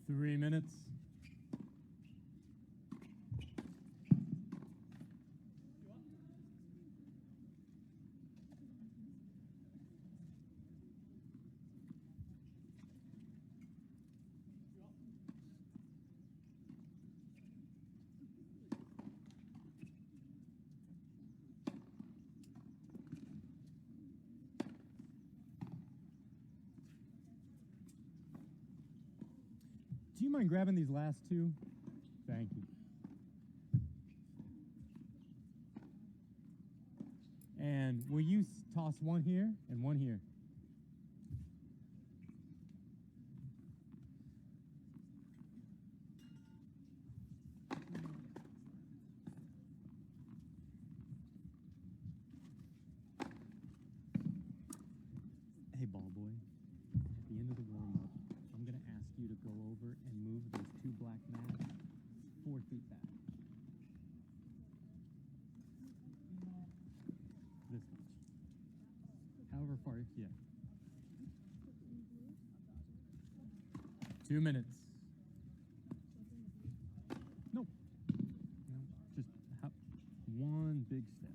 3 minutes. Do you mind grabbing these last two? Thank you. And will you toss one here and one here? Hey, ball boy. At the end of the warm-up, I'm going to ask you to go over and move those two black mats 4 feet back. This much. However far, yeah. 2 minutes. Nope. No, just one big step.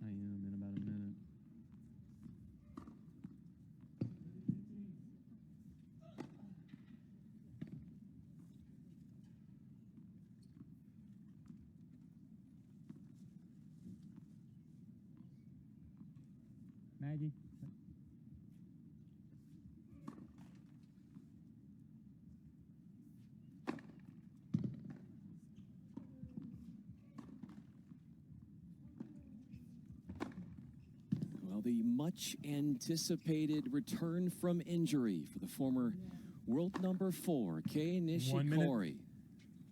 I am in about a minute. Maggie? Well, the much anticipated return from injury for the former world number 4, Kei Nishikori,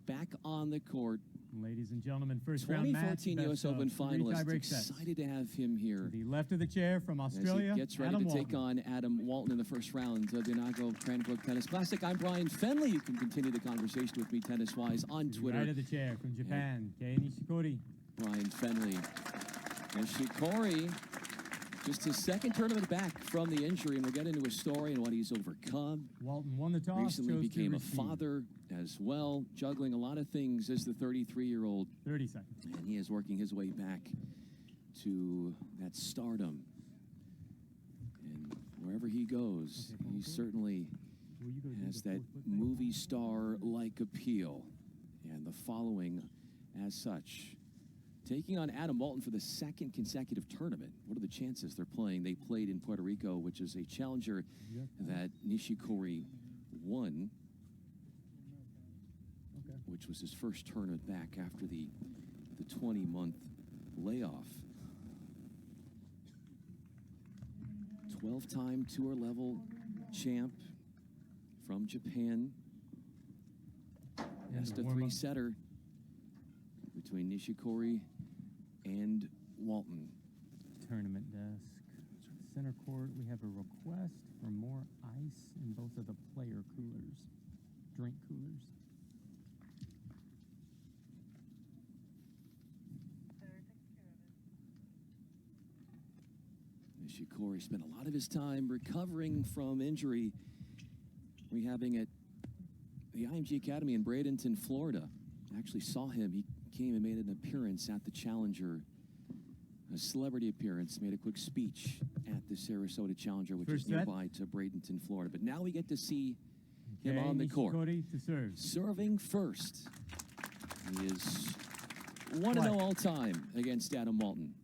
back on the court. Ladies and gentlemen, first round match. 2014 U.S. Open finalist. Excited to have him here. To the left of the chair from Australia, as he gets ready Adam to take Walton. on Adam Walton in the first round of the inaugural Cranbrook Tennis Classic. I'm Brian Fenley. You can continue the conversation with me tennis-wise on To the Twitter. right of the chair from Japan, Kei Nishikori. Brian Fenley. Nishikori, just his second tournament back from the injury, and we'll get into his story and what he's overcome. Walton won the toss. Recently chose became to a receive. father as well, juggling a lot of things as the 33-year-old. 30 seconds. And he is working his way back to that stardom. And wherever he goes, Okay, he certainly Will you go do has the that 4-foot thing? movie star-like appeal and the following as such. Taking on Adam Walton for the second consecutive tournament. What are the chances they're playing? They played in Puerto Rico, which is a challenger Yep. that Nishikori won, Okay. which was his first tournament back after the 20-month layoff. 12-time tour level champ from Japan. And Best the of warm-up. 3 setter between Nishikori and Walton. Tournament desk. Center court, we have a request for more ice in both of the player coolers, drink coolers. Nishikori spent a lot of his time recovering from injury, rehabbing at the IMG Academy in Bradenton, Florida. I actually saw him. He came and made an appearance at the Challenger, a celebrity appearance, made a quick speech at the Sarasota Challenger, which First is set. nearby to Bradenton, Florida. But now we get to see him Kei on the court. Nishikori to serve. Serving first. He is 1-0 all time against Adam Walton.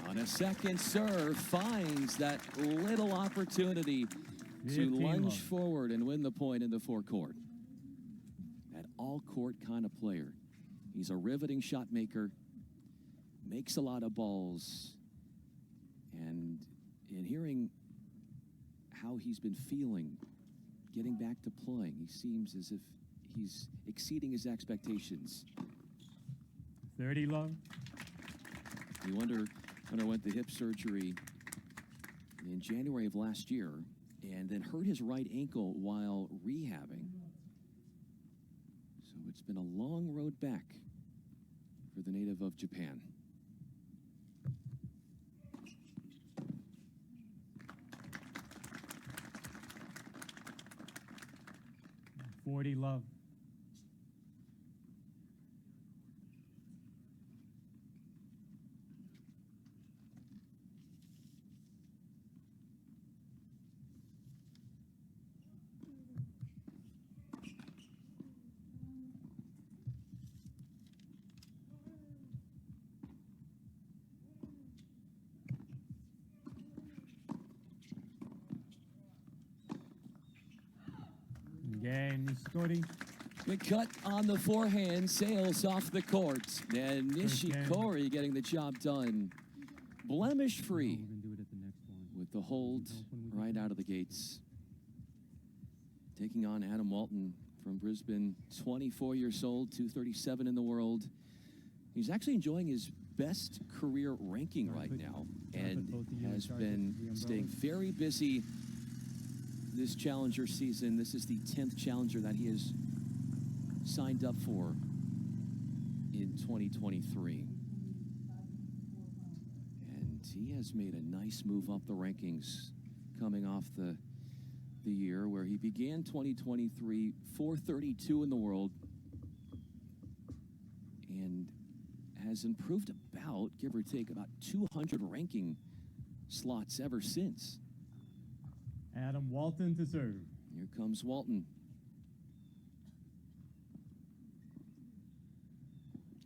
On a second serve, finds that little opportunity to 15 lunge love. forward and win the point in the forecourt. That all-court kind of player. He's a riveting shot maker, makes a lot of balls, and in hearing how he's been feeling getting back to playing, he seems as if he's exceeding his expectations. 30 love. He underwent the hip surgery in January of last year and then hurt his right ankle while rehabbing. So it's been a long road back for the native of Japan. $40 love. Kei Nishikori. The cut on the forehand sails off the court. And Nishikori getting the job done. Blemish-free with the hold right out of the gates. Taking on Adam Walton from Brisbane, 24 years old, 237 in the world. He's actually enjoying his best career ranking right now and has been staying very busy this challenger season. This is the 10th challenger that he has signed up for in 2023. And he has made a nice move up the rankings coming off the year where he began 2023 432 in the world and has improved about, give or take, about 200 ranking slots ever since. Adam Walton to serve. Here comes Walton.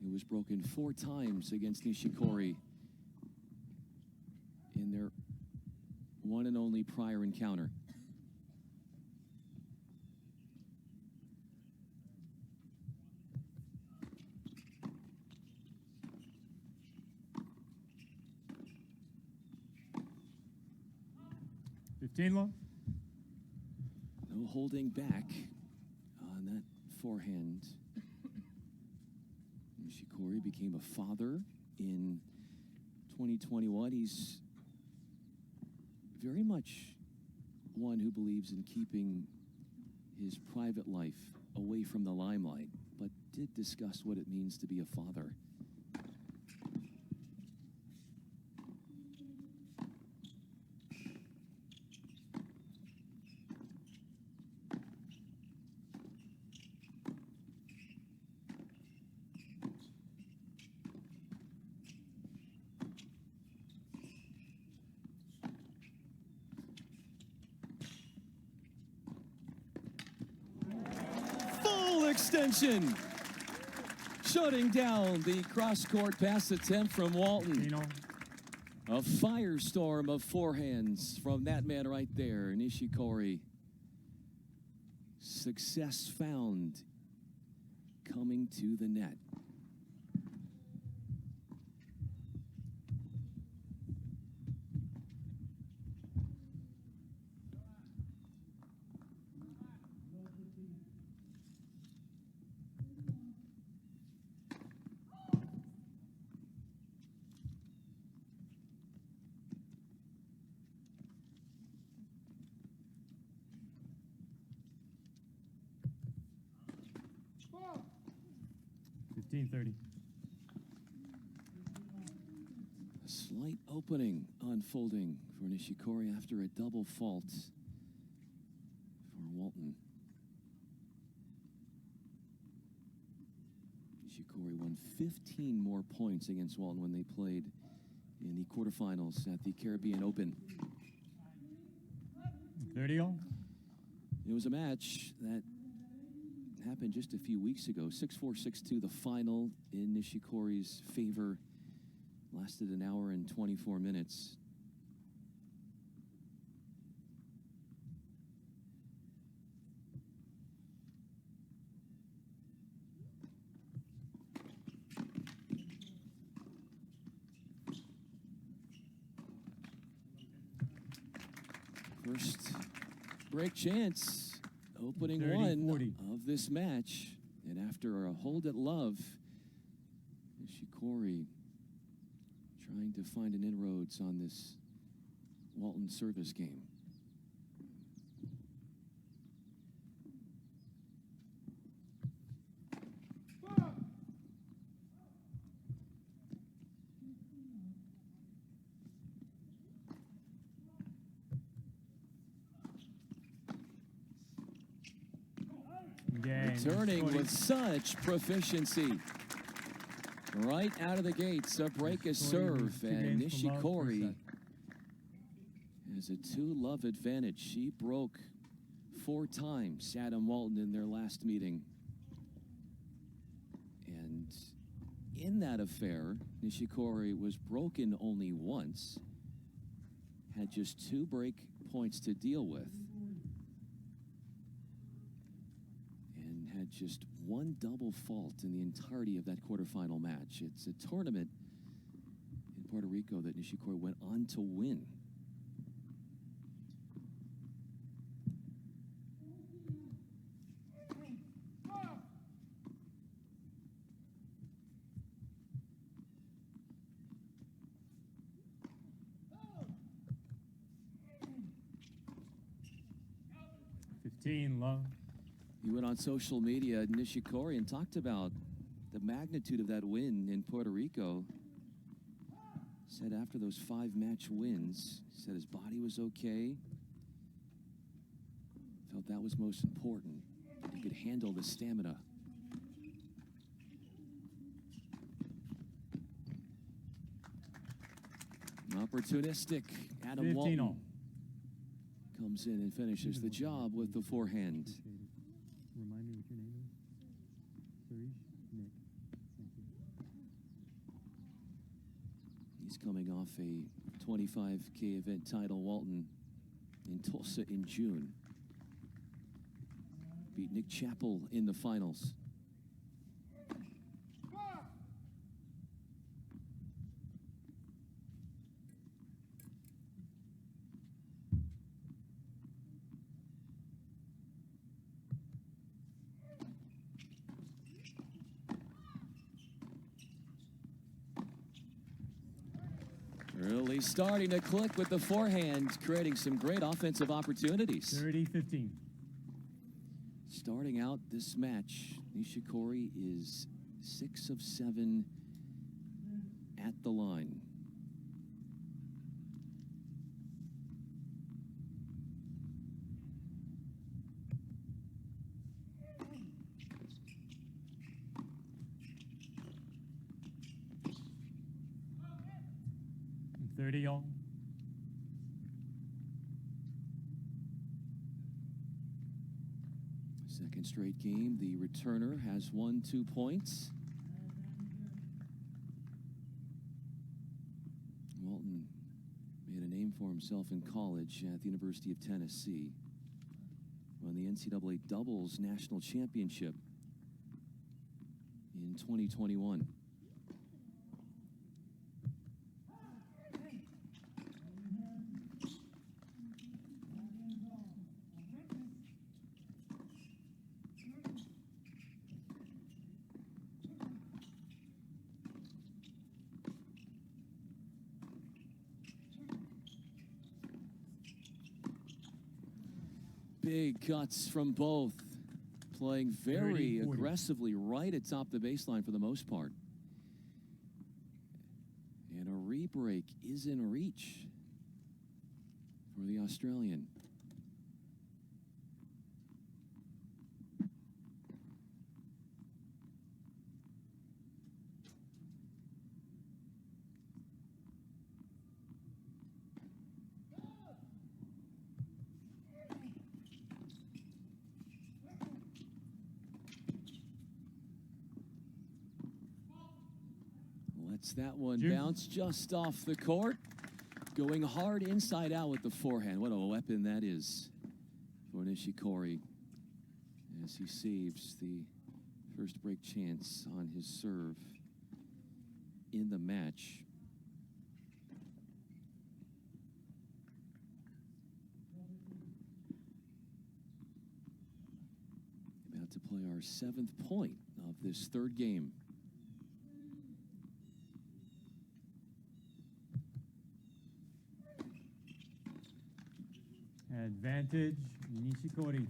He was broken 4 times against Nishikori in their one and only prior encounter. No holding back on that forehand. Nishikori became a father in 2021. He's very much one who believes in keeping his private life away from the limelight, but did discuss what it means to be a father. Extension, shutting down the cross-court pass attempt from Walton. A firestorm of forehands from that man right there, Nishikori. Success found coming to the net. $15.30. A slight opening unfolding for Nishikori after a double fault for Walton. Nishikori won 15 more points against Walton when they played in the quarterfinals at the Caribbean Open. 30-all. It was a match that happened just a few weeks ago. 6-4, 6-2, the final in Nishikori's favor. Lasted an hour and 24 minutes. First break chance, opening 30, one 40. of this match. And after a hold at love, Nishikori trying to find an inroads on this Walton service game. Returning with such proficiency. Right out of the gates, a break a serve, and Nishikori has a 2-love advantage. She broke 4 times Adam Walton in their last meeting. And in that affair, Nishikori was broken only once, had just 2 break points to deal with, and had just 1 double fault in the entirety of that quarterfinal match. It's a tournament in Puerto Rico that Nishikori went on to win. Love. He went on social media, Nishikori, and talked about the magnitude of that win in Puerto Rico. Said after those 5-match wins, said his body was okay. Felt that was most important. He could handle the stamina. Opportunistic Adam Walton comes in and finishes the job with the forehand. Remind me what your name is? Sarish? Nick. Thank you. He's coming off a 25K event title, Walton, in Tulsa in June. Beat Nick Chappell in the finals. Really starting to click with the forehand, creating some great offensive opportunities. 30-15. Starting out this match, Nishikori is 6 of 7 at the line. All. Second straight game, the returner has won 2 points. Walton made a name for himself in college at the University of Tennessee. Won the NCAA doubles national championship in 2021. Big cuts from both, playing very 30-40. aggressively right atop the baseline for the most part. And a re-break is in reach for the Australian. That one bounced just off the court, going hard inside out with the forehand. What a weapon that is for Nishikori as he saves the first break chance on his serve in the match. to play our 7th point of this 3rd game. Advantage, Nishikori.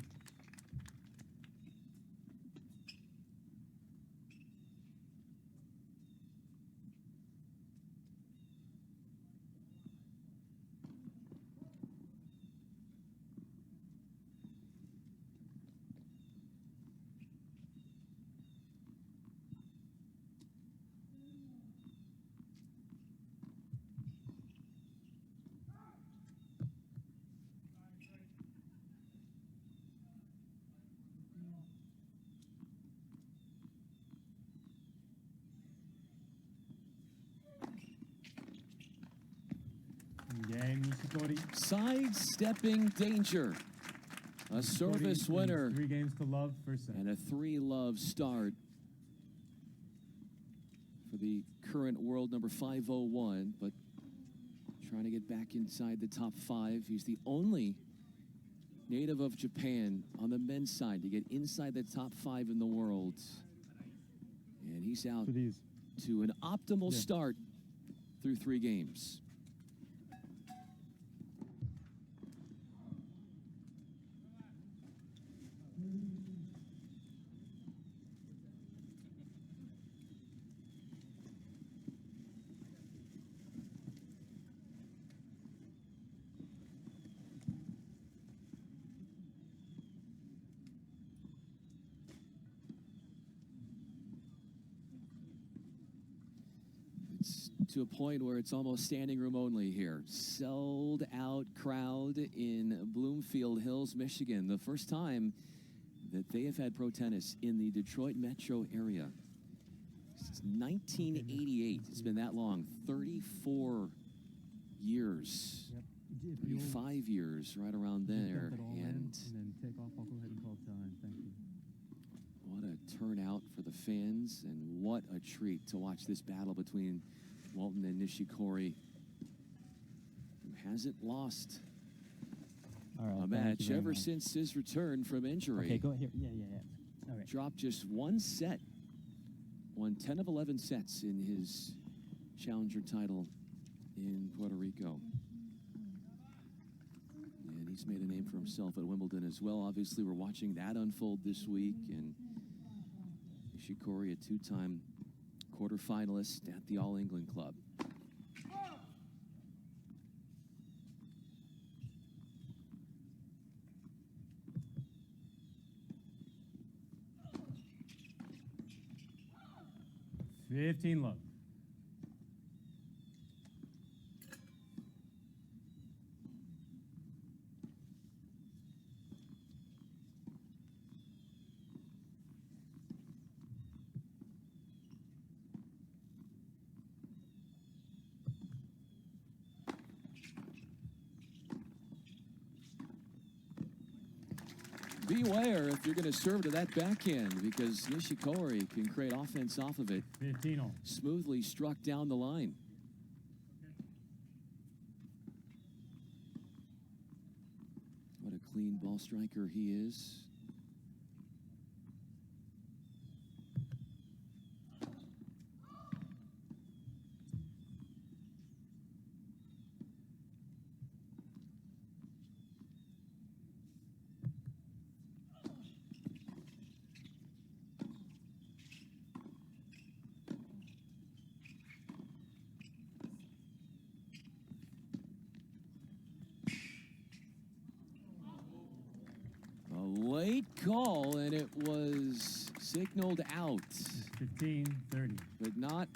Kei Nishikori. Sidestepping danger. A service winner. 3 games to love, first set. And a 3-love start for the current world number 501, but trying to get back inside the top 5. He's the only native of Japan on the men's side to get inside the top 5 in the world. And he's out to an optimal start through 3 games. To a point where it's almost standing room only here. Sold out crowd in Bloomfield Hills, Michigan. The first time that they have had pro tennis in the Detroit metro area since 1988. It's been that long. 34 years. 35 years, right around there. And then take off. I'll go ahead and call time. Thank you. What a turnout for the fans, and what a treat to watch this battle between Walton and Nishikori, who hasn't lost a match ever since his return from injury. Okay, go here. Yeah. All right. Dropped just 1 set. Won 10 of 11 sets in his challenger title in Puerto Rico. And he's made a name for himself at Wimbledon as well. Obviously, we're watching that unfold this week. And Nishikori, a 2-time quarterfinalist at the All England Club. $15 love. Beware if you're going to serve to that backhand, because Nishikori can create offense off of it. 15-all. Smoothly struck down the line. What a clean ball striker he is. Late call, and it was signaled out. 15-30. But not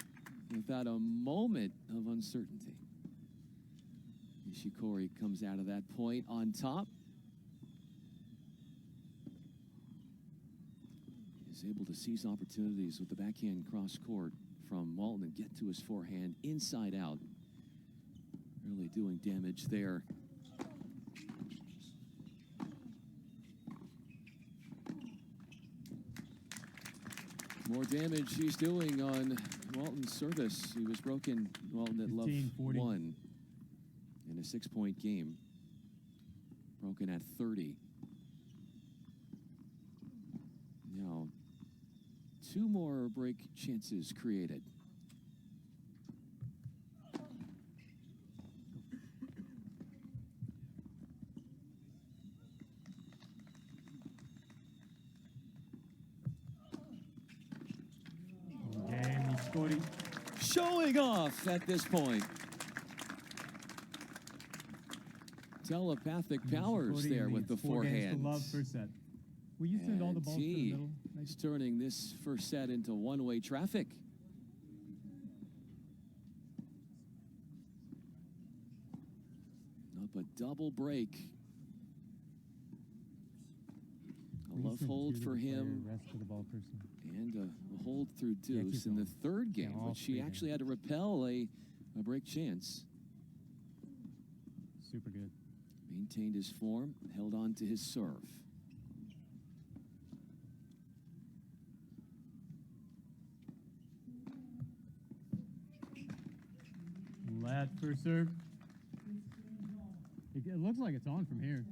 without a moment of uncertainty. Nishikori comes out of that point on top. Is able to seize opportunities with the backhand cross court from Walton and get to his forehand inside out. Really doing damage there. More damage he's doing on Walton's service. He was broken, Walton, at love 1 in a 6-point game. Broken at 30. Now 2 more break chances created. Kei Nishikori. Showing off at this point. Telepathic powers Nishikori there with the leads 4 games to love forehands. first set. We used to send all the And balls to the T middle. is turning this first set into one-way traffic. Up a double break. A love hold for him. Rest of the ball person. And a hold through Yeah, keep deuce in the going. third game, Yeah, all which he three actually games. had to repel a break chance. Super good. Maintained his form, held on to his serve. Left first serve. It looks like it's on from here.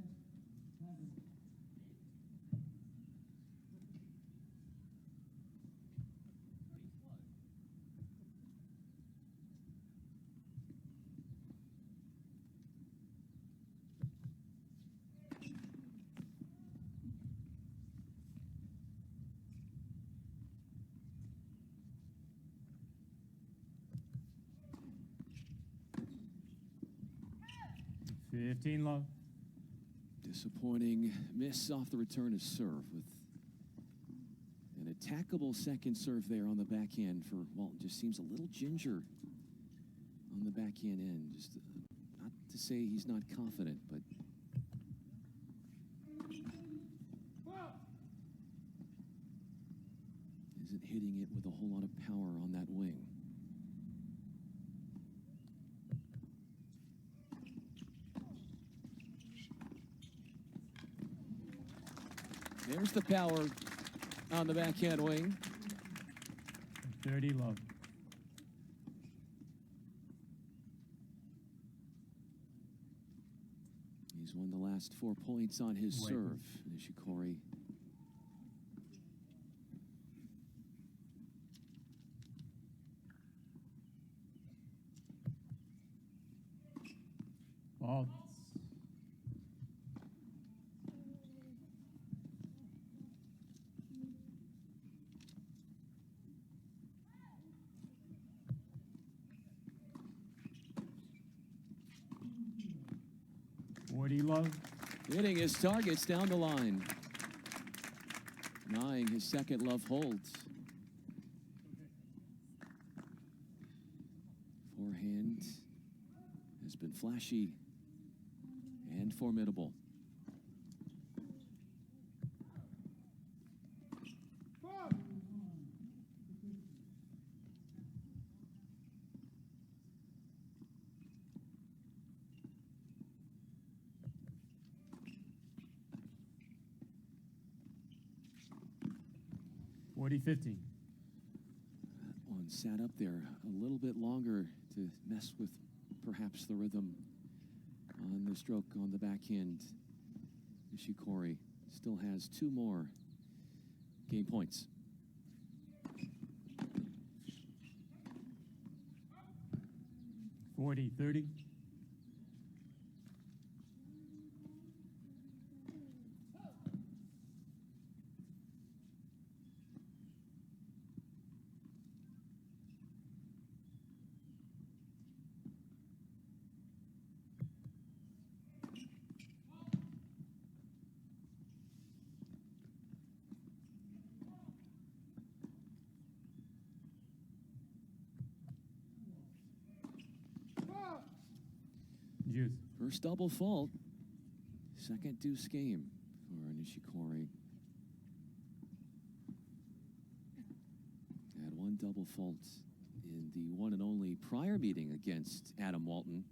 Fifteen love. Disappointing miss off the return of serve with an attackable second serve there on the backhand for Walton. Just seems a little ginger on the backhand end. Just not to say he's not confident, but isn't hitting it with a whole lot of power on that wing. There's the power on the backhand wing. 30 love. He's won the last 4 points on his Wait. serve, Nishikori. Ball. Love. Hitting his targets down the line. Denying his second love holds. Forehand has been flashy and formidable. Forty 15. That one sat up there a little bit longer to mess with perhaps the rhythm on the stroke on the backhand. Nishikori still has 2 more game points. 40 30. Juice. First double fault, second deuce game for Nishikori. Had 1 double fault in the one and only prior meeting against Adam Walton.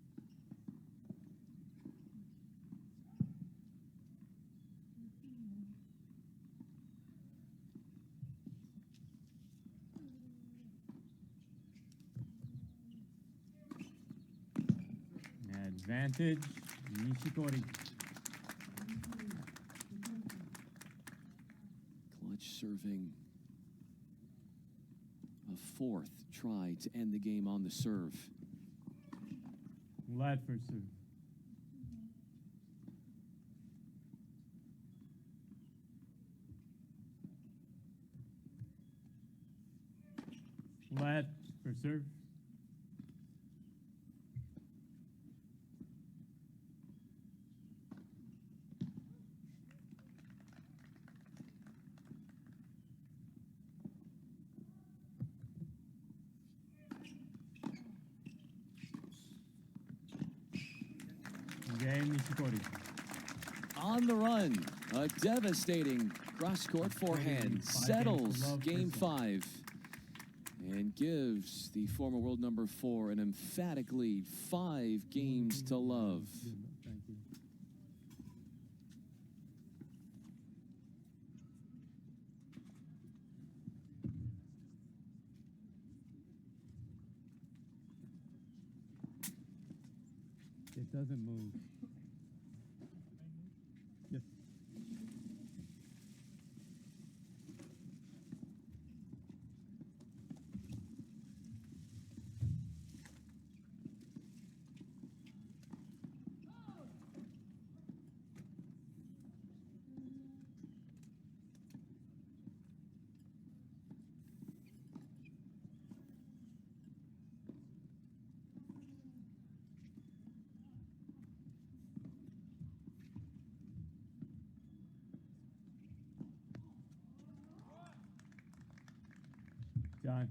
Advantage, Nishikori. Clutch serving a fourth try to end the game on the serve. Lad for serve. Lad for serve. Kei Nishikori. On the run, a devastating cross-court forehand settles Game 5 and gives the former world number 4 an emphatic lead, 5 games to love. Thank you. It doesn't move. Yes. John.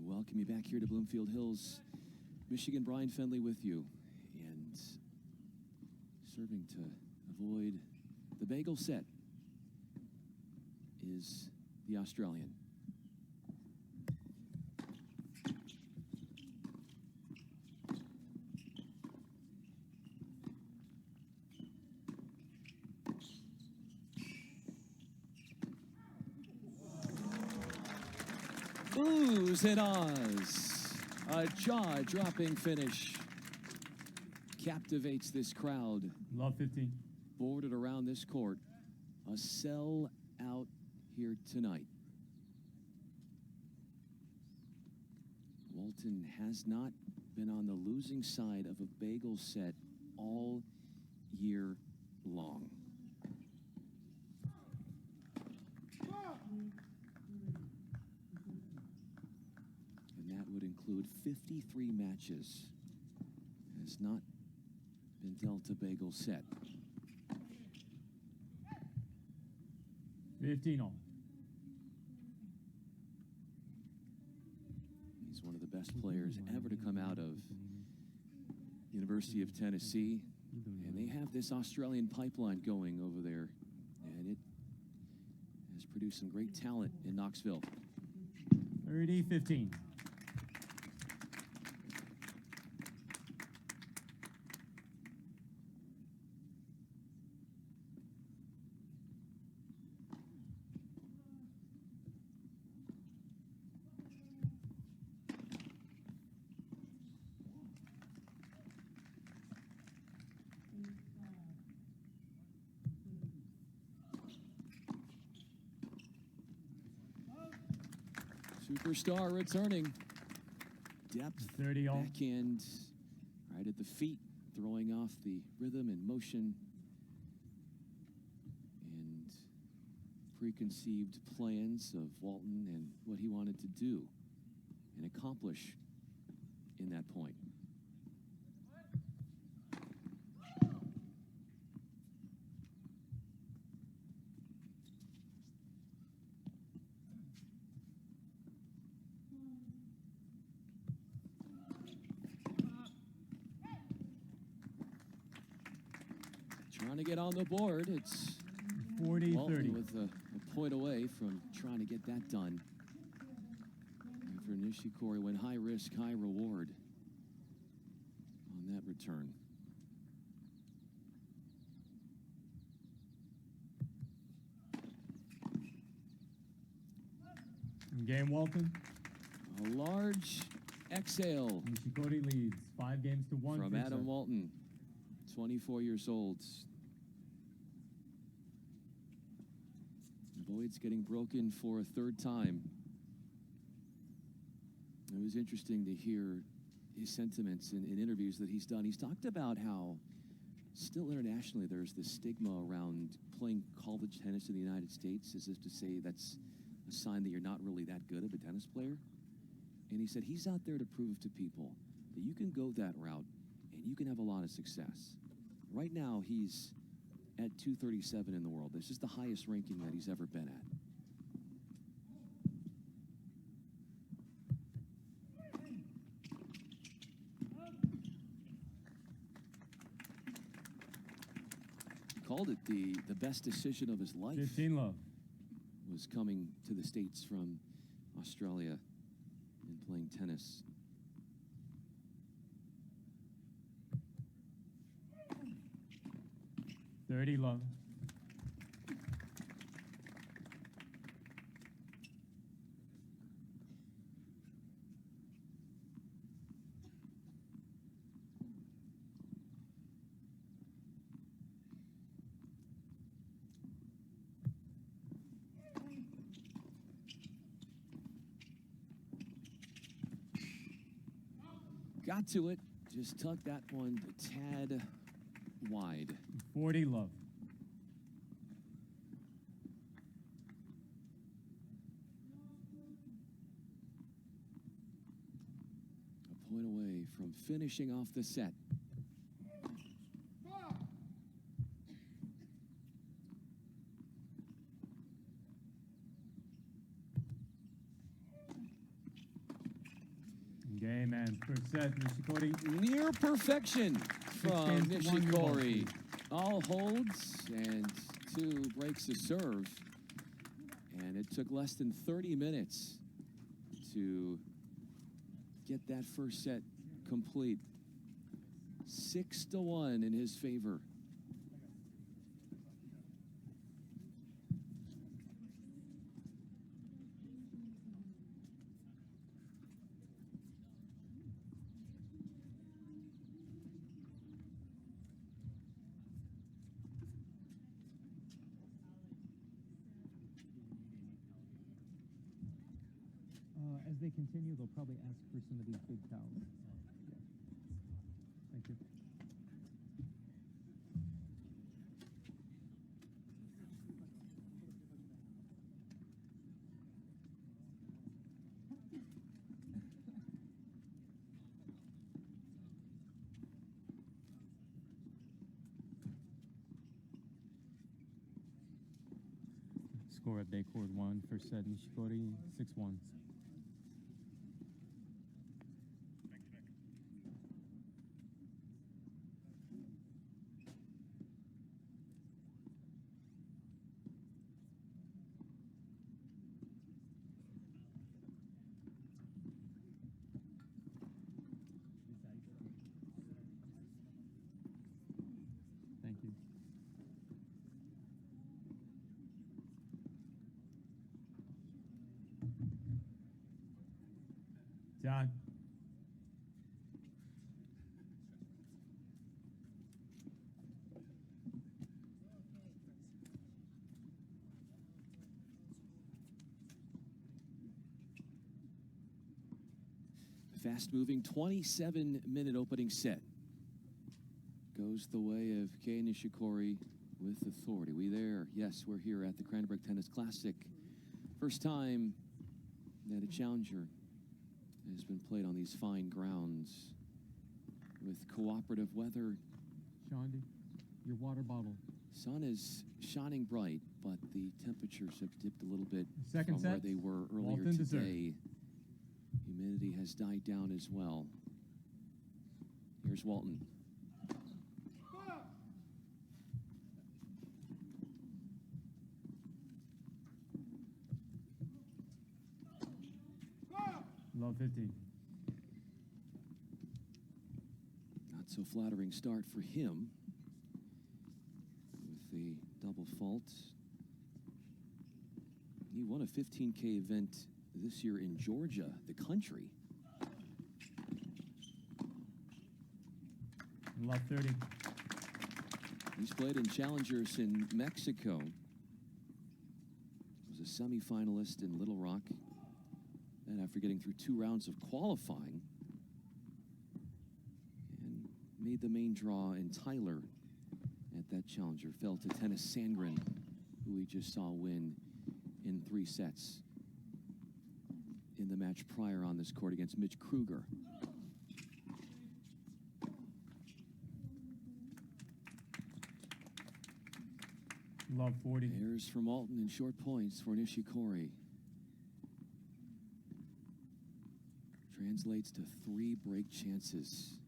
Welcome you back here to Bloomfield Hills, Michigan. Brian Fenley with you, and serving to avoid the bagel set is the Australian. Oohs and ahs. A jaw-dropping finish captivates this crowd. Love 15. Boarded around this court. A sell-out here tonight. Walton has not been on the losing side of a bagel set all year long. And that would include 53 matches. Has not been dealt a bagel set. 15 all. He's one of the best players ever to come out of University of Tennessee. And they have this Australian pipeline going over there. And it has produced some great talent in Knoxville. 30-15. Superstar returning. Depth, 30 all. backhand, right at the feet, throwing off the rhythm and motion and preconceived plans of Walton and what he wanted to do and accomplish in that point. Trying to get on the board. It's 40-30. Walton with a point away from trying to get that done. And for Nishikori, went high risk, high reward on that return. Game Walton. A large exhale Nishikori leads 5-1 from first Adam set. Walton, 24 years old. Boyd's getting broken for a third time. It was interesting to hear his sentiments in interviews that he's done. He's talked about how still internationally there's this stigma around playing college tennis in the United States, as if to say that's a sign that you're not really that good of a tennis player. And he said he's out there to prove to people that you can go that route and you can have a lot of success. Right now, he's at 237 in the world. This is the highest ranking that he's ever been at. Called it the best decision of his life. 15 love. Was coming to the States from Australia and playing tennis. $30 love. Got to it. Just tucked that one a tad wide. 40 love. A point away from finishing off the set. Game and first set, Nishikori. Near perfection from 6 games to 1 Nishikori. All holds and 2 breaks a serve. And it took less than 30 minutes to get that first set complete. 6-1 in his favor. As they continue, they'll probably ask for some of these big towels. Thank you. Score of day chord 1, first set, Nishikori, 6-1. Thank you. John. Fast-moving 27-minute opening set. Goes the way of Kei Nishikori with authority. We there? Yes, we're here at the Cranbrook Tennis Classic. First time that a challenger has been played on these fine grounds with cooperative weather. Shondi, your water bottle. Sun is shining bright, but the temperatures have dipped a little bit Second from where set, they were earlier Walton to serve. today. Humidity has died down as well. Here's Walton. Love 15. Not so flattering start for him with the double fault. He won a 15K event this year in Georgia, the country. Love 30. He's played in challengers in Mexico. Was a semifinalist in Little Rock. Then after getting through 2 rounds of qualifying, and made the main draw in Tyler at that challenger. Fell to Tennis Sandgren, who we just saw win in 3 sets in the match prior on this court against Mitch Kruger. Love 40. Airs from Walton and short points for Nishikori. Translates to 3 break chances.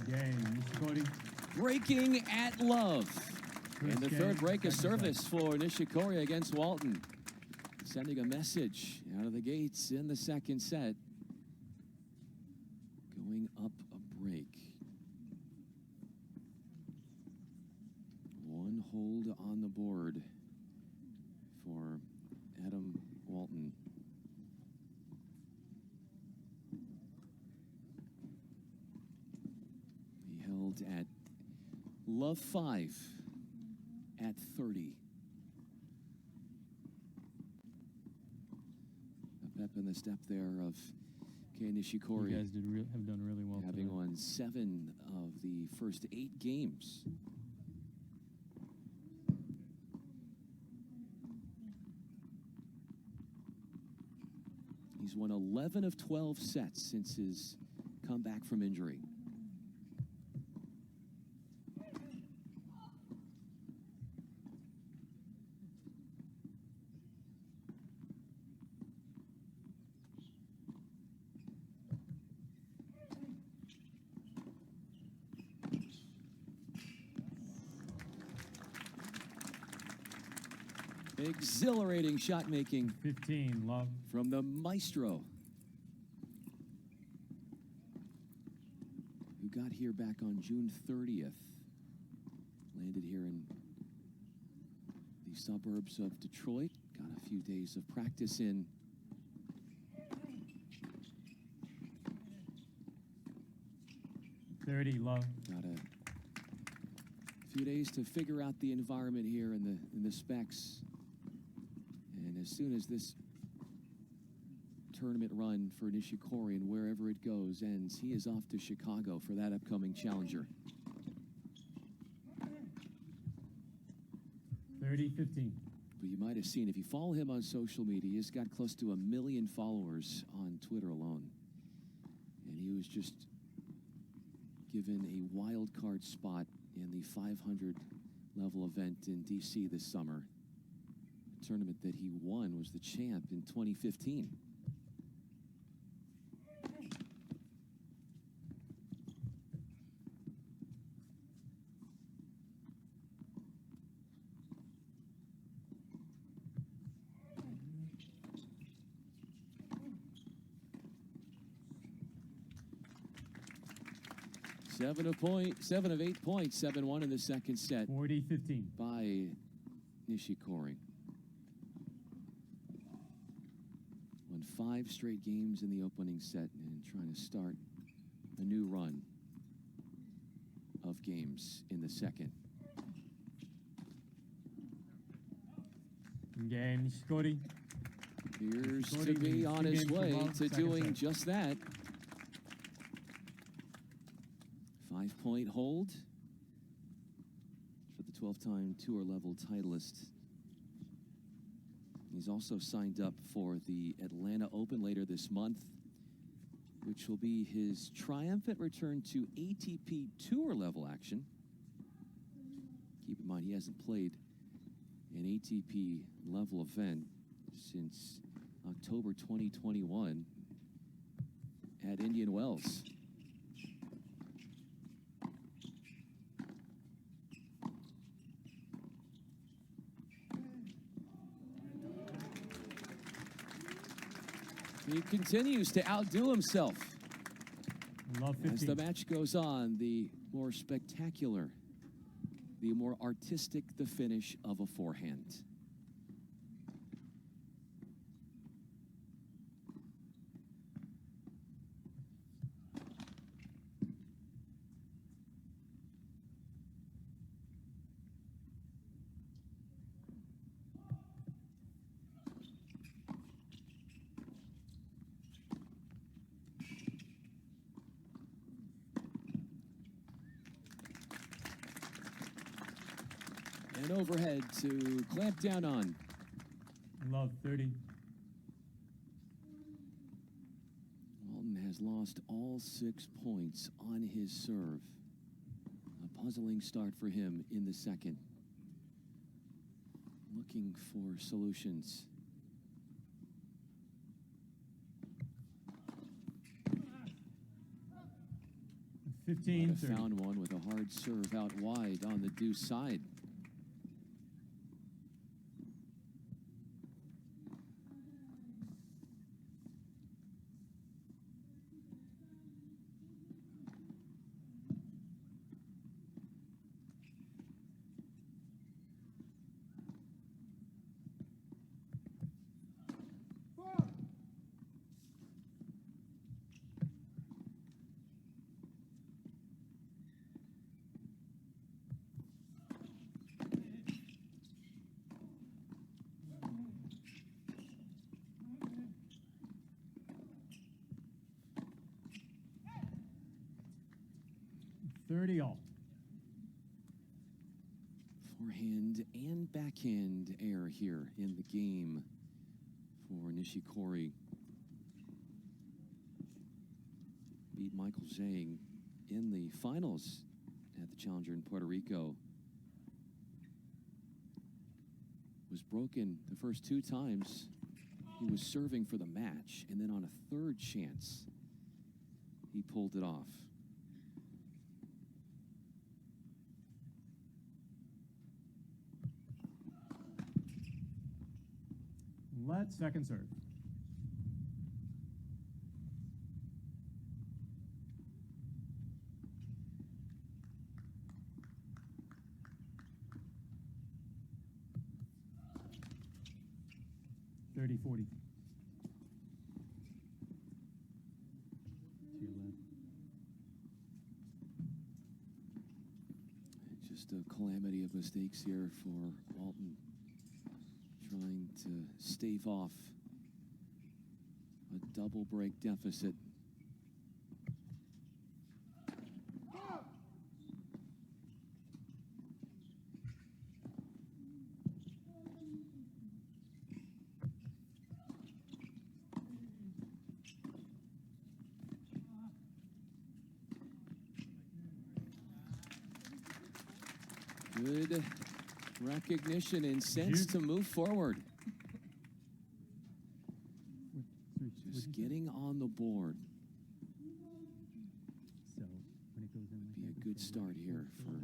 Nishikori. Breaking at love. And the game, third break of second service set. for Nishikori against Walton. Sending a message out of the gates in the second set. Going up a break. 1 hold on the board for Adam Walton. He held at love 5 at 30. A pep in the step there of Kei Nishikori. You guys have done really well. Having today. won 7 of the first 8 games. He's won 11 of 12 sets since his comeback from injury. Exhilarating shot making 15, love. from the maestro, who got here back on June 30th. Landed here in the suburbs of Detroit. Got a few days of practice in. $30, love. Got a few days to figure out the environment here and the specs. And as soon as this tournament run for Nishikori and wherever it goes ends, he is off to Chicago for that upcoming challenger. 30-15. But you might have seen, if you follow him on social media, he's got close to 1 million followers on Twitter alone. And he was just given a wild card spot in the 500 level event in DC this summer. The tournament that he won was the champ in 2015. Seven of 8 points, 7-1 in the second set 40-15. by Nishikori. Won 5 straight games in the opening set and trying to start a new run of games in the second. Game, Nishikori. Appears to Nishikori be leads on 2 his games to way love, to second doing set. just that. 5-point hold for the 12-time tour level titleist. He's also signed up for the Atlanta Open later this month, which will be his triumphant return to ATP tour level action. Keep in mind, he hasn't played an ATP level event since October 2021 at Indian Wells. He continues to outdo himself. Love As 15. the match goes on, the more spectacular, the more artistic the finish of a forehand. And overhead to clamp down on. Love 30. Walton has lost all 6 points on his serve. A puzzling start for him in the second. Looking for solutions. 15. Found one with a hard serve out wide on the deuce side. All. Forehand and backhand air here in the game for Nishikori. Beat Michael Zhang in the finals at the Challenger in Puerto Rico. Was broken the first 2 times. He was serving for the match, and then on a 3rd chance, he pulled it off. Let's second serve. $30-40. To your left. Just a calamity of mistakes here for Walton. Trying to stave off a double break deficit. Good recognition and sense to move forward. Just getting on the board. So when it goes in like Be a good start here for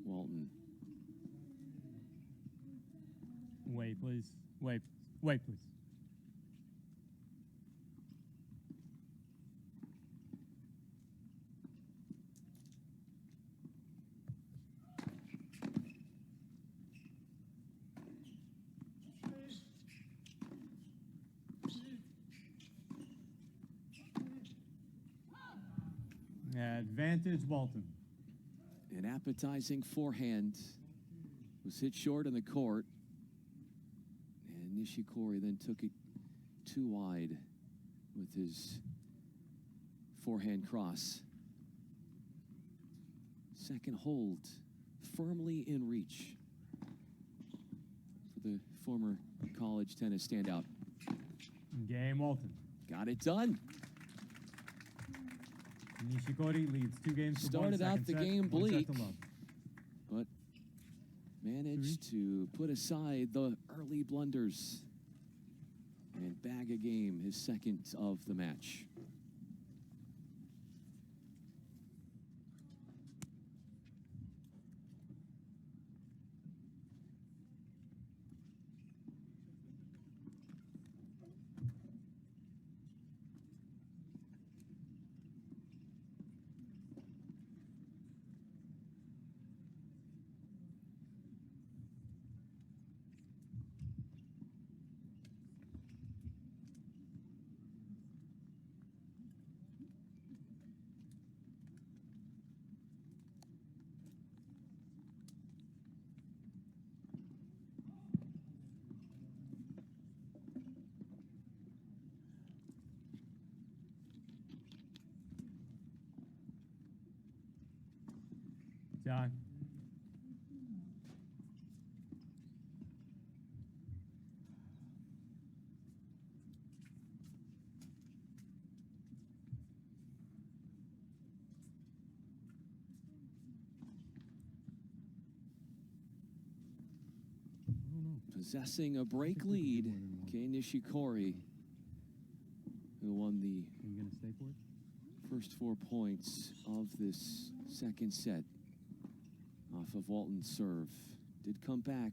Walton. Wait, please. Wait, please. Advantage Walton. An appetizing forehand was hit short in the court. And Nishikori then took it too wide with his forehand cross. Second hold firmly in reach for the former college tennis standout. Game Walton. Got it done. Nishikori leads 2 games to 1 Started out the set, game 1 set bleak, to love. but managed to put aside the early blunders and bag a game, his second of the match. Time. Possessing a break lead, Kei Nishikori, who won the Are you going to stay for it? first 4 points of this second set off of Walton's serve. Did come back,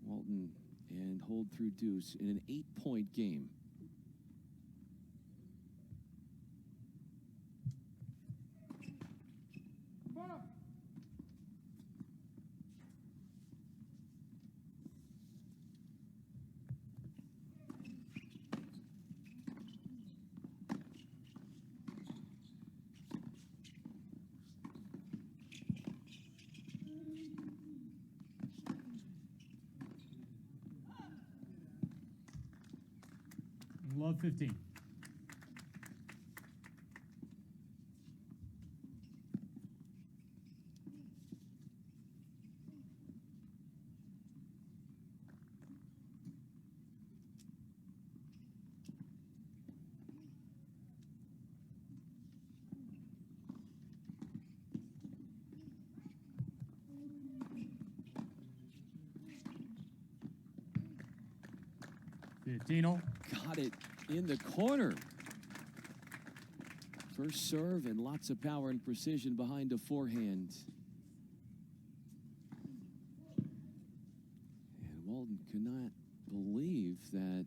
Walton, and hold through deuce in an 8-point game. Love 15. Dino. Got it in the corner. First serve and lots of power and precision behind a forehand. And Walton could not believe that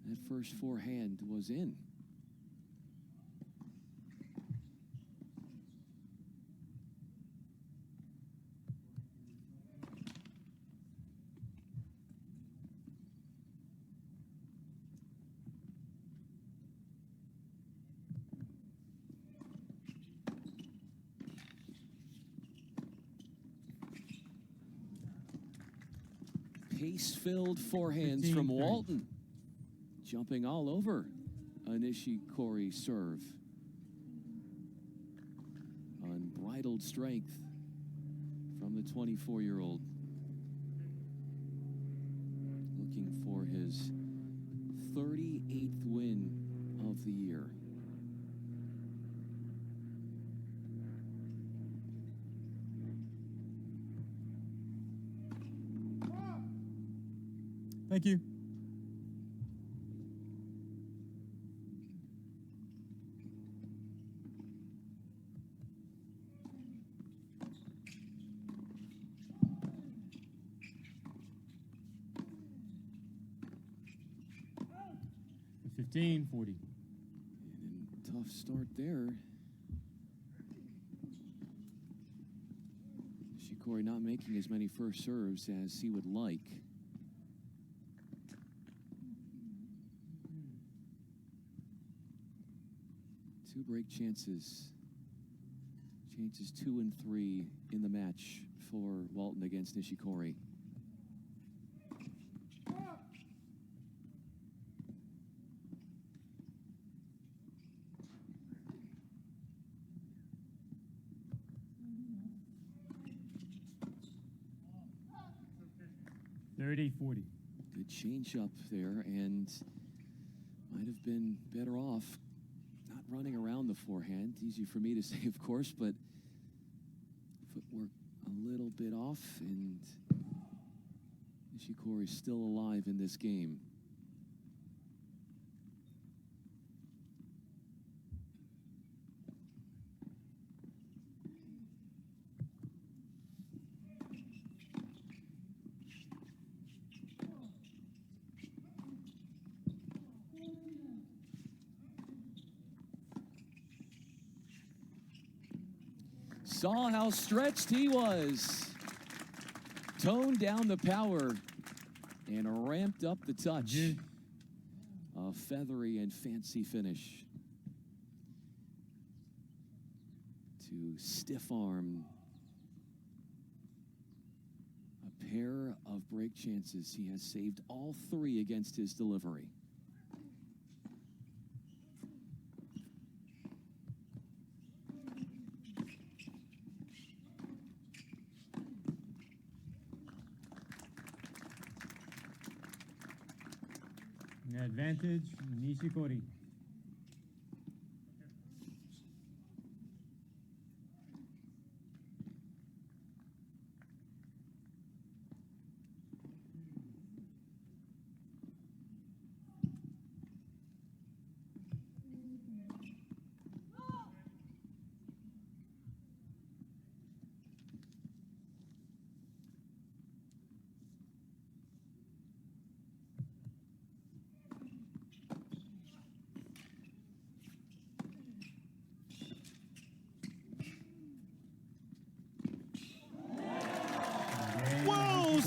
that first forehand was in. Pace-filled forehands from Walton. Jumping all over a Nishikori serve. Unbridled strength from the 24-year-old. Looking for his 38th win of the year. Thank you. $15.40. And tough start there. Nishikori not making as many first serves as he would like. Two break chances. Chances 2 and 3 in the match for Walton against Nishikori. $30.40. Good change up there, and might have been better off not running around the forehand. Easy for me to say, of course, but footwork a little bit off, and Nishikori's still alive in this game. Saw how stretched he was. Toned down the power and ramped up the touch. A feathery and fancy finish to stiff arm a pair of break chances. He has saved all 3 against his delivery. Advantage, Nishikori.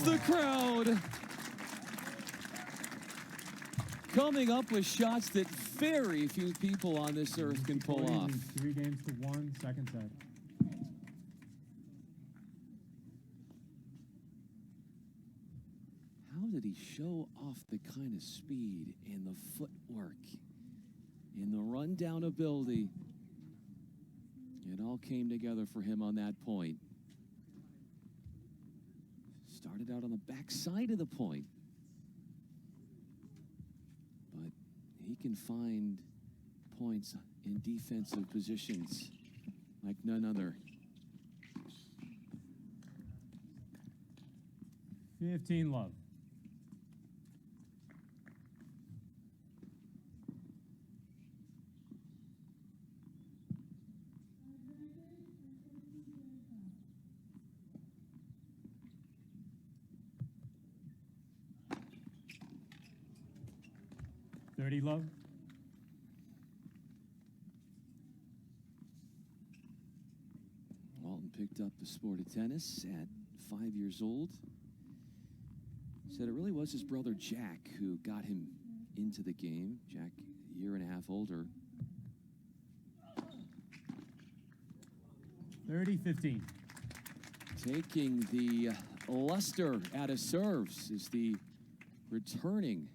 The crowd coming up with shots that very few people on this earth can pull off. 3 games to 1, second set. How did he show off the kind of speed and the footwork and the rundown ability? It all came together for him on that point. Started out on the back side of the point. But he can find points in defensive positions like none other. 15 love. Love. Walton picked up the sport of tennis at 5 years old. Said it really was his brother Jack who got him into the game. Jack, a year and a half older. 30-15. Taking the luster out of serves is the returning.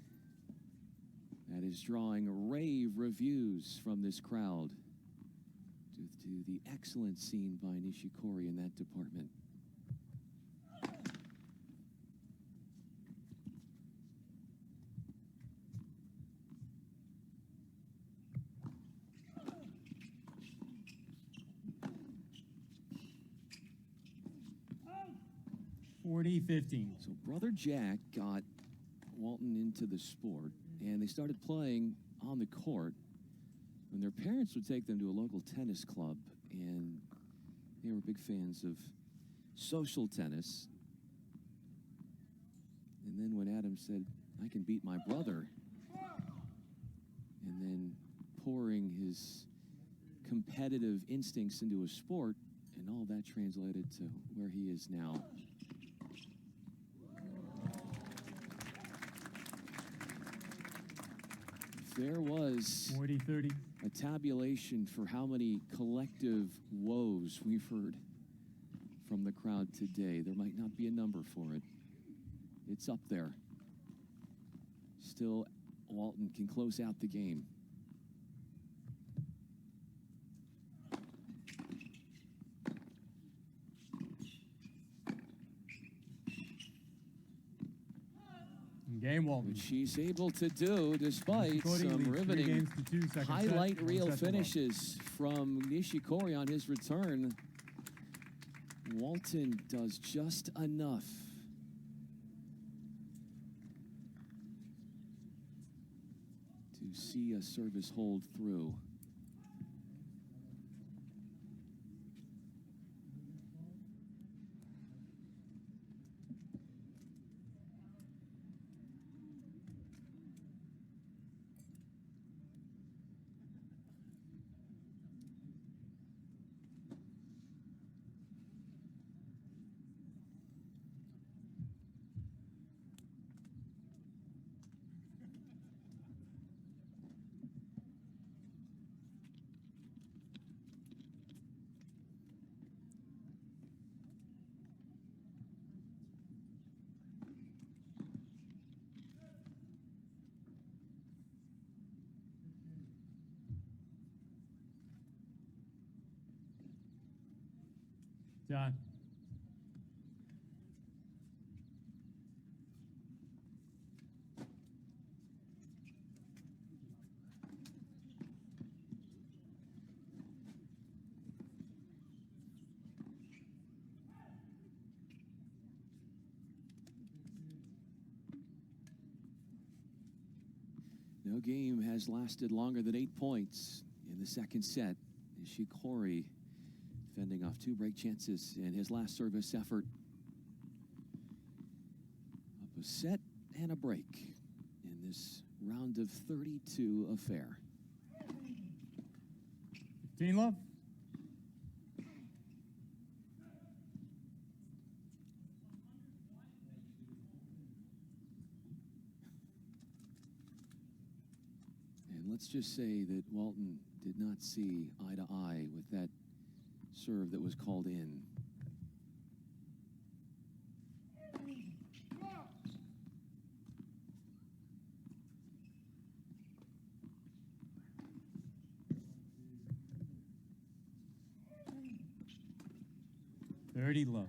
That is drawing rave reviews from this crowd due to the excellent scene by Nishikori in that department. So brother Jack got Walton into the sport, and they started playing on the court. And their parents would take them to a local tennis club, and they were big fans of social tennis. And then when Adam said, "I can beat my brother," and then pouring his competitive instincts into a sport, and all that translated to where he is now. There was 40-30. A tabulation for how many collective woes we've heard from the crowd today. There might not be a number for it. It's up there. Still, Walton can close out the game. Game Walton. Which she's able to do despite some riveting highlight reel finishes from Nishikori on his return. Walton does just enough to see a service hold through. John. No game has lasted longer than 8 points in the second set. Nishikori fending off 2 break chances in his last service effort. Up a set and a break in this round of 32 affair. 15 love. Let's just say that Walton did not see eye to eye with that serve that was called in. Thirty love.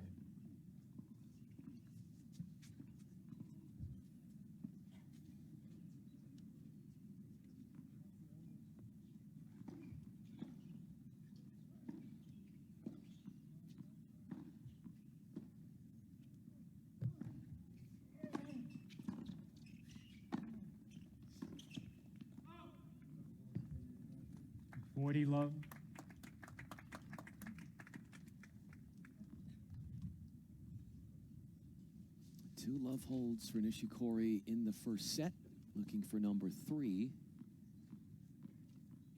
Love. Two love holds for Nishikori in the first set, looking for number 3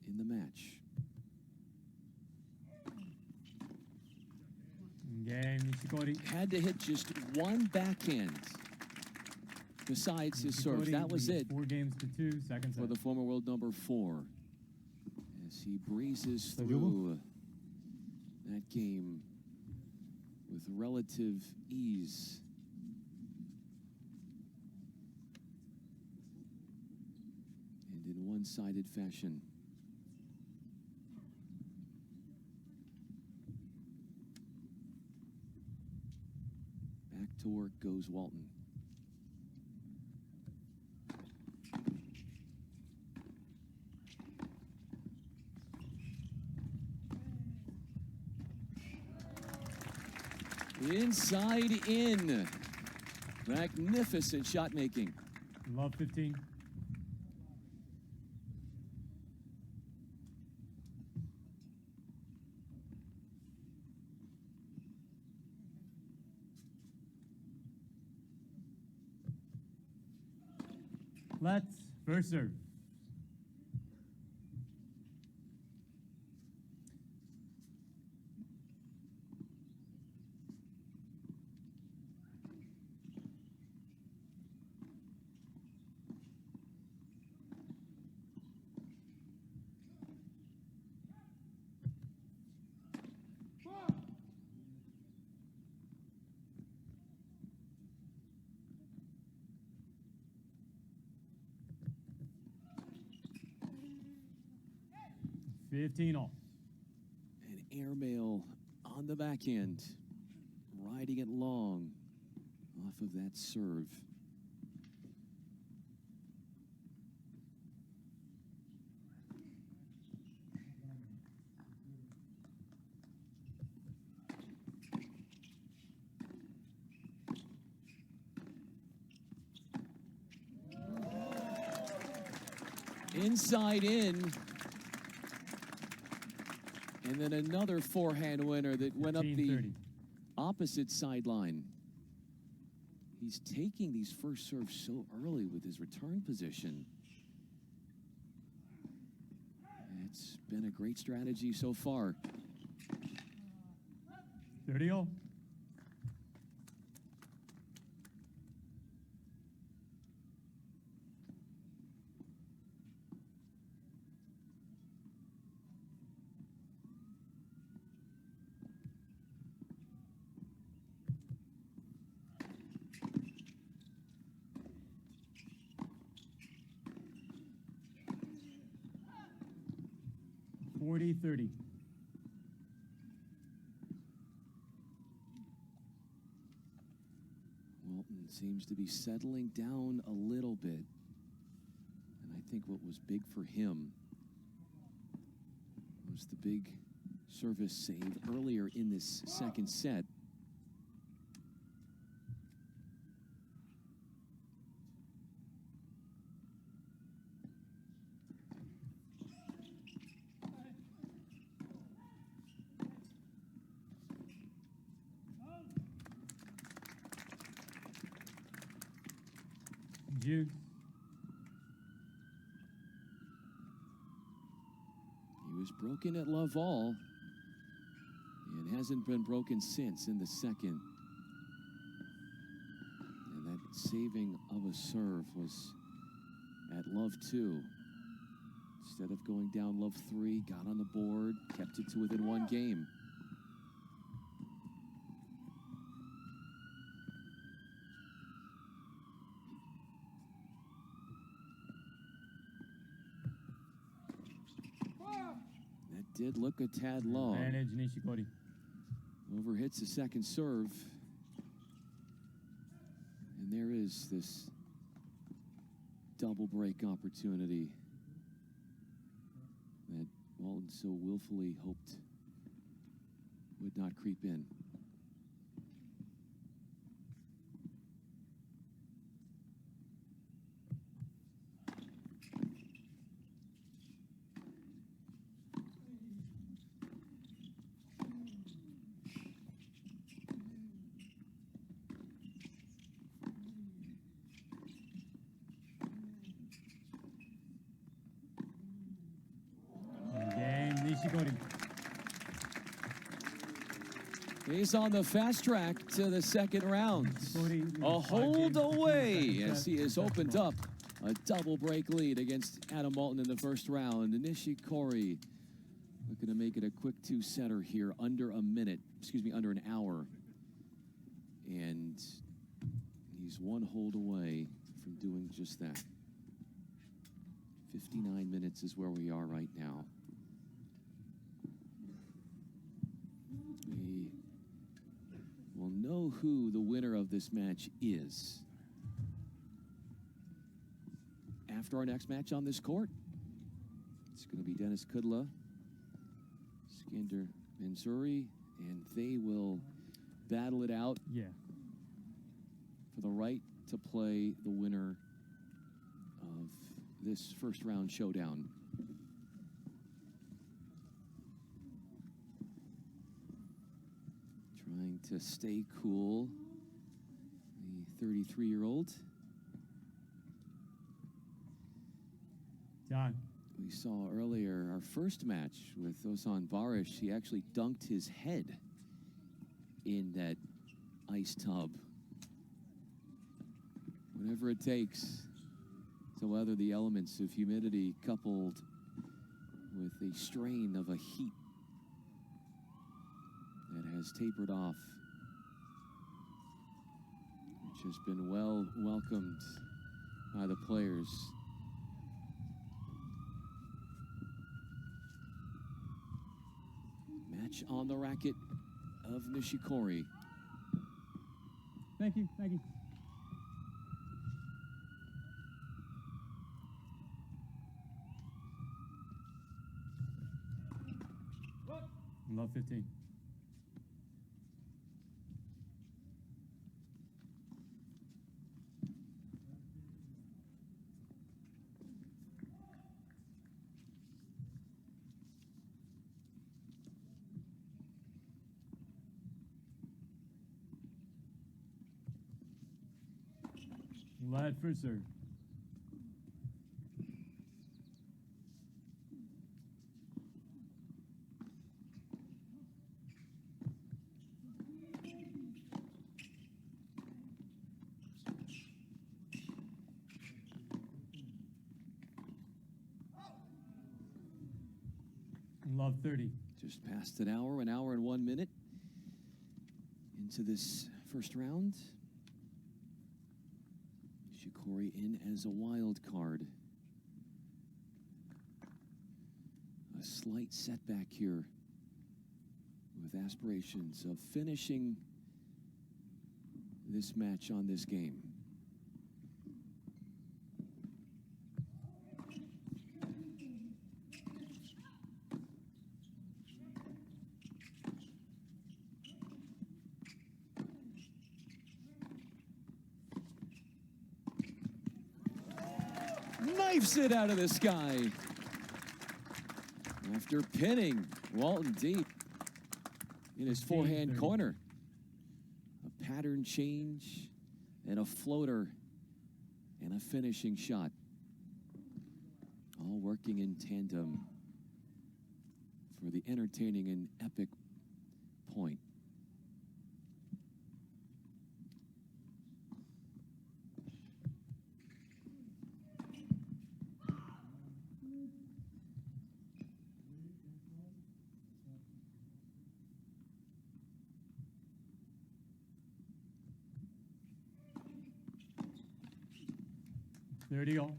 in the match. Game, Nishikori. Had to hit just one backhand besides his serve. That was it. 4 games to 2, second set. For the former world number 4. As he breezes through that game with relative ease. And in one-sided fashion. Back to work goes Walton. Inside in. Magnificent shot making. Love 15. Let's first serve. All. An airmail on the backhand, riding it long off of that serve. Inside in. And then another forehand winner that went up the opposite sideline. He's taking these first serves so early with his return position. It's been a great strategy so far. 30-all. .30. Walton seems to be settling down a little bit. And I think what was big for him was the big service save earlier in this second set. Juice. He was broken at Laval and hasn't been broken since in the second. And that saving of a serve was at love 2. Instead of going down love 3, got on the board, kept it to within 1 game. That did look a tad long. Advantage Nishikori. Overhits the second serve. And there is this double break opportunity that Walton so willfully hoped would not creep in. Nishikori. He's on the fast track to the second round. A hold away as he has opened up a double break lead against Adam Walton in the first round. Nishikori looking to make it a quick 2-setter here under a minute, under an hour. And he's 1 hold away from doing just that. 59 minutes is where we are right now. We'll know who the winner of this match is after our next match on this court. It's going to be Dennis Kudla, Skander Mansouri, and they will battle it out for the right to play the winner of this first round showdown. Trying to stay cool, the 33-year-old. John. We saw earlier our first match with Ozan Barish. He actually dunked his head in that ice tub. Whatever it takes to weather the elements of humidity coupled with the strain of a heat that has tapered off, which has been well welcomed by the players. Match on the racket of Nishikori. Thank you, thank you. Love 15. Lad for serve. Love 30. Just past an hour and 1 minute into this first round. Nishikori in as a wild card. A slight setback here with aspirations of finishing this match on this game. Knifes it out of the sky after pinning Walton deep in his forehand corner. A pattern change and a floater and a finishing shot. All working in tandem for the entertaining and epic point. There you go.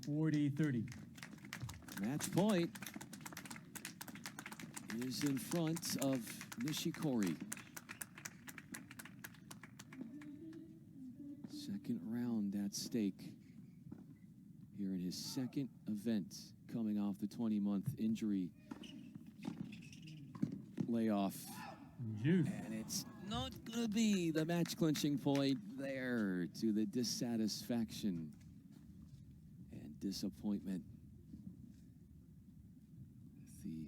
.40-30. Match point is in front of Nishikori. Second round at stake here in his second event, coming off the 20-month injury layoff. Juice. And it's not going to be the match-clinching point there, to the dissatisfaction and disappointment. The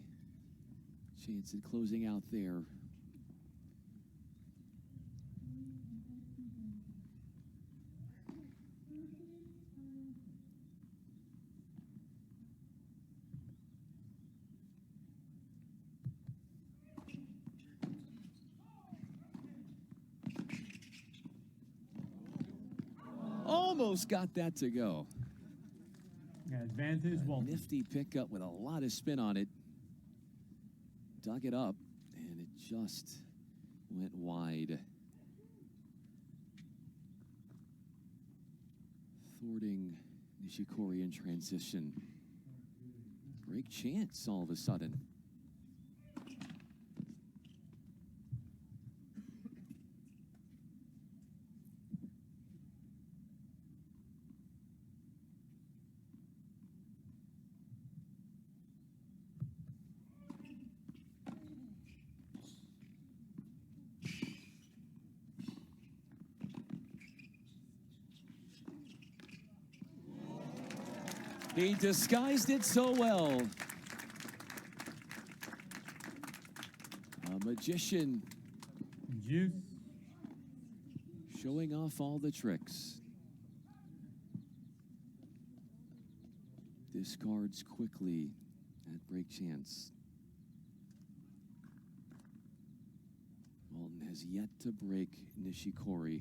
chance at closing out there. Almost got that to go. Advantage Walton. Nifty pickup with a lot of spin on it. Dug it up, and it just went wide. Thwarting Nishikori in transition. Break chance all of a sudden. He disguised it so well. A magician. Juice. Showing off all the tricks. Discards quickly at break chance. Walton has yet to break Nishikori.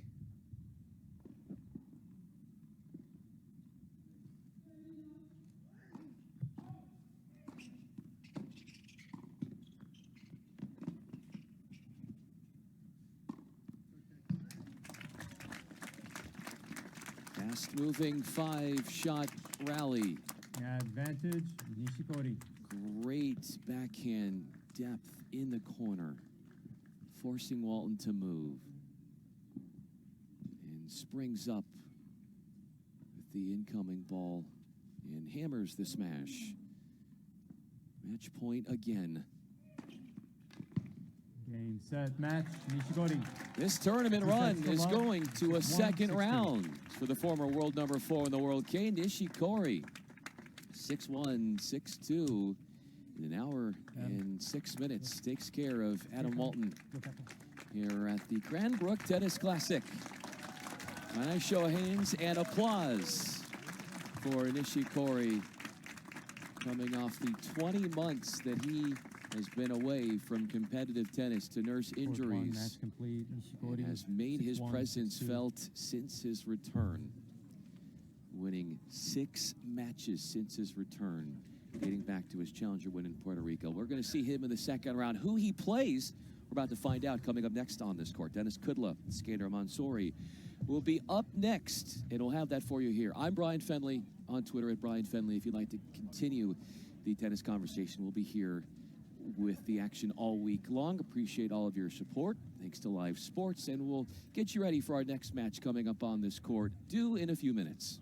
Fast-moving five-shot rally. Advantage Nishikori. Great backhand depth in the corner, forcing Walton to move. And springs up with the incoming ball and hammers the smash. Match point again. Game, set, match. Nishikori. This tournament run is going to a second round for the former world number 4 in the world, Kei Nishikori. 6-1, 6-2 in an hour and 6 minutes. Takes care of Adam Walton here at the Cranbrook Tennis Classic. A nice show of hands and applause for Nishikori, coming off the 20 months that he has been away from competitive tennis to nurse injuries, and has made his presence felt since his return, winning 6 matches since his return, dating back to his challenger win in Puerto Rico. We're going to see him in the second round. Who he plays, we're about to find out coming up next on this court. Dennis Kudla, Skander Mansouri will be up next, and we'll have that for you here. I'm Brian Fenley, on Twitter at Brian Fenley. If you'd like to continue the tennis conversation, we'll be here with the action all week long. Appreciate all of your support. Thanks to Live Sports, and we'll get you ready for our next match coming up on this court, due in a few minutes.